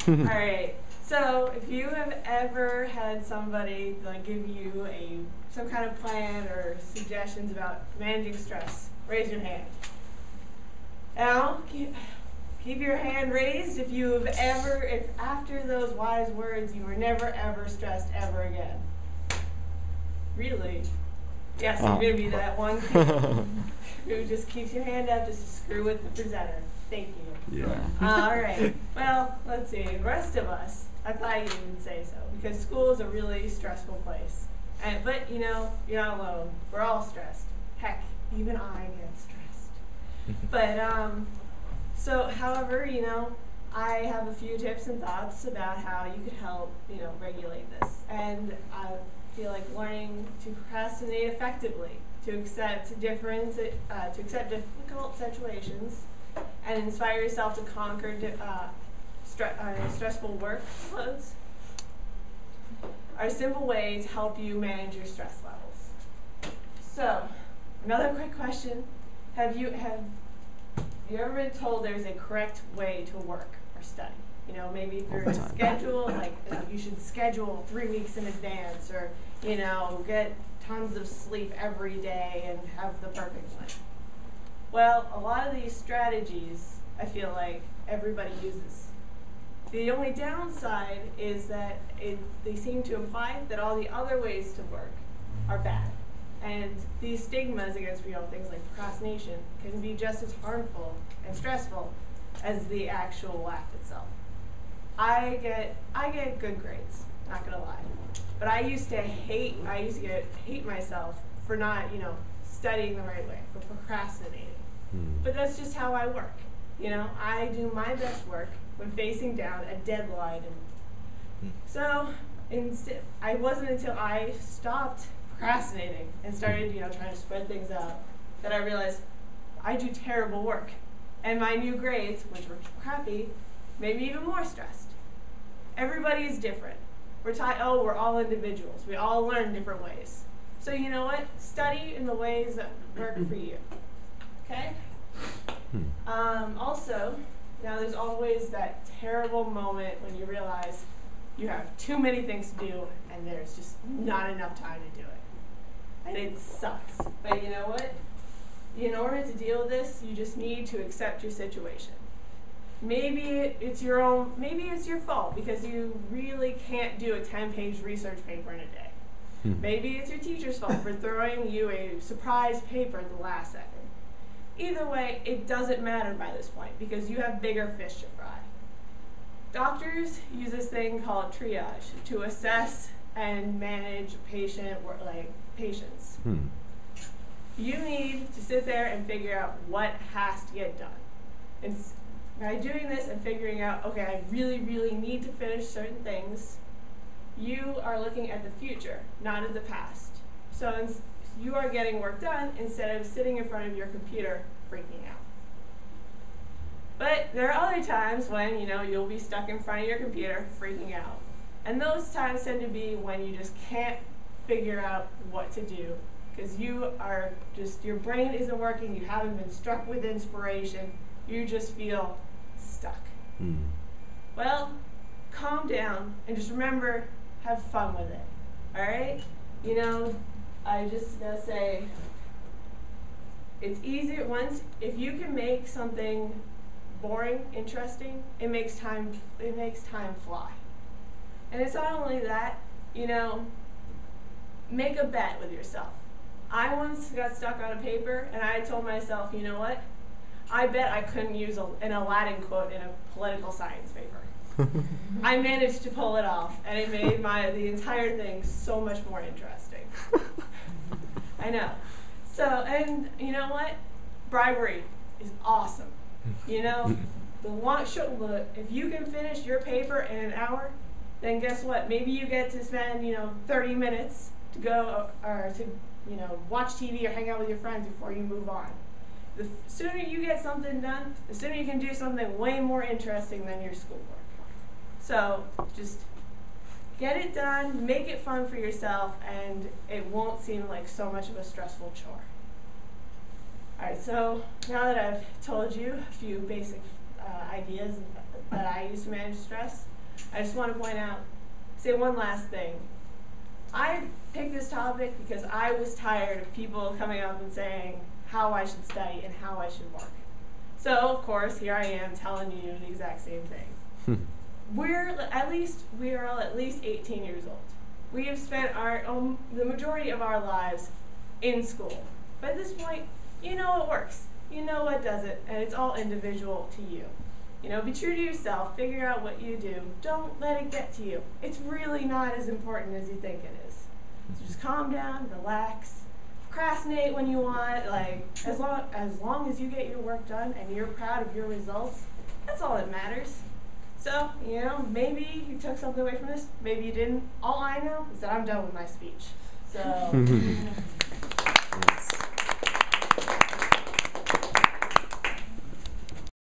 All right. So if you have ever had somebody like give you some kind of plan or suggestions about managing stress, raise your hand. Now, keep your hand raised if you have ever, if after those wise words you were never ever stressed ever again. Really? Yes, you're going to be that one kid who just keeps your hand up just to screw with the presenter. Thank you. Yeah. All right. Well, let's see. The rest of us, I thought you would say so, because school is a really stressful place. But, you know, you're not alone. We're all stressed. Heck, even I get stressed. But, so, however, you know, I have a few tips and thoughts about how you could help, you know, regulate this. And I feel like learning to procrastinate effectively, to accept difficult situations, and inspire yourself to conquer stressful workloads are a simple way to help you manage your stress levels. So, another quick question: Have you ever been told there's a correct way to work or study? You know, maybe through a schedule, like you should schedule 3 weeks in advance, or, you know, get tons of sleep every day and have the perfect plan. Well, a lot of these strategies, I feel like everybody uses. The only downside is that they seem to imply that all the other ways to work are bad. And these stigmas against, you know, things like procrastination can be just as harmful and stressful as the actual act itself. I get good grades, not gonna lie. But I used to hate myself for not, you know, studying the right way, for procrastinating. But that's just how I work. You know, I do my best work when facing down a deadline. And so it wasn't until I stopped procrastinating and started, you know, trying to spread things out that I realized I do terrible work. And my new grades, which were crappy, made me even more stressed. Everybody is different. We're all individuals. We all learn different ways. So you know what? Study in the ways that work for you. Okay? Also, now there's always that terrible moment when you realize you have too many things to do and there's just not enough time to do it. And it sucks. But you know what? In order to deal with this, you just need to accept your situation. Maybe it's your fault because you really can't do a 10-page research paper in a day. Maybe it's your teacher's fault for throwing you a surprise paper at the last second. Either way, it doesn't matter by this point because you have bigger fish to fry. Doctors use this thing called triage to assess and manage patients. You need to sit there and figure out what has to get done. And by doing this and figuring out, okay, I really, really need to finish certain things, you are looking at the future, not at the past. So you are getting work done instead of sitting in front of your computer freaking out. But there are other times when, you know, you'll be stuck in front of your computer freaking out. And those times tend to be when you just can't figure out what to do because your brain isn't working, you haven't been struck with inspiration, you just feel stuck. Well, calm down and just remember, have fun with it, all right? You know, I just gotta say, it's easier if you can make something boring interesting, it makes time fly. And it's not only that, you know, make a bet with yourself. I once got stuck on a paper and I told myself, you know what? I bet I couldn't use an Aladdin quote in a political science paper. I managed to pull it off, and it made the entire thing so much more interesting. I know. So, and you know what? Bribery is awesome. You know, if you can finish your paper in an hour, then guess what? Maybe you get to spend, you know, 30 minutes to go or to, you know, watch TV or hang out with your friends before you move on. The sooner you get something done, the sooner you can do something way more interesting than your schoolwork. So just get it done, make it fun for yourself, and it won't seem like so much of a stressful chore. All right, so now that I've told you a few basic ideas that I use to manage stress. I just want to point out, say one last thing. I picked this topic because I was tired of people coming up and saying how I should study and how I should work. So, of course, here I am telling you the exact same thing. We are all at least 18 years old. We have spent the majority of our lives in school. But at this point, you know what works. You know what does it, and it's all individual to you. You know, be true to yourself, figure out what you do. Don't let it get to you. It's really not as important as you think it is. So just calm down, relax, procrastinate when you want, like, as long as you get your work done and you're proud of your results, that's all that matters. So, you know, maybe you took something away from this, maybe you didn't. All I know is that I'm done with my speech. So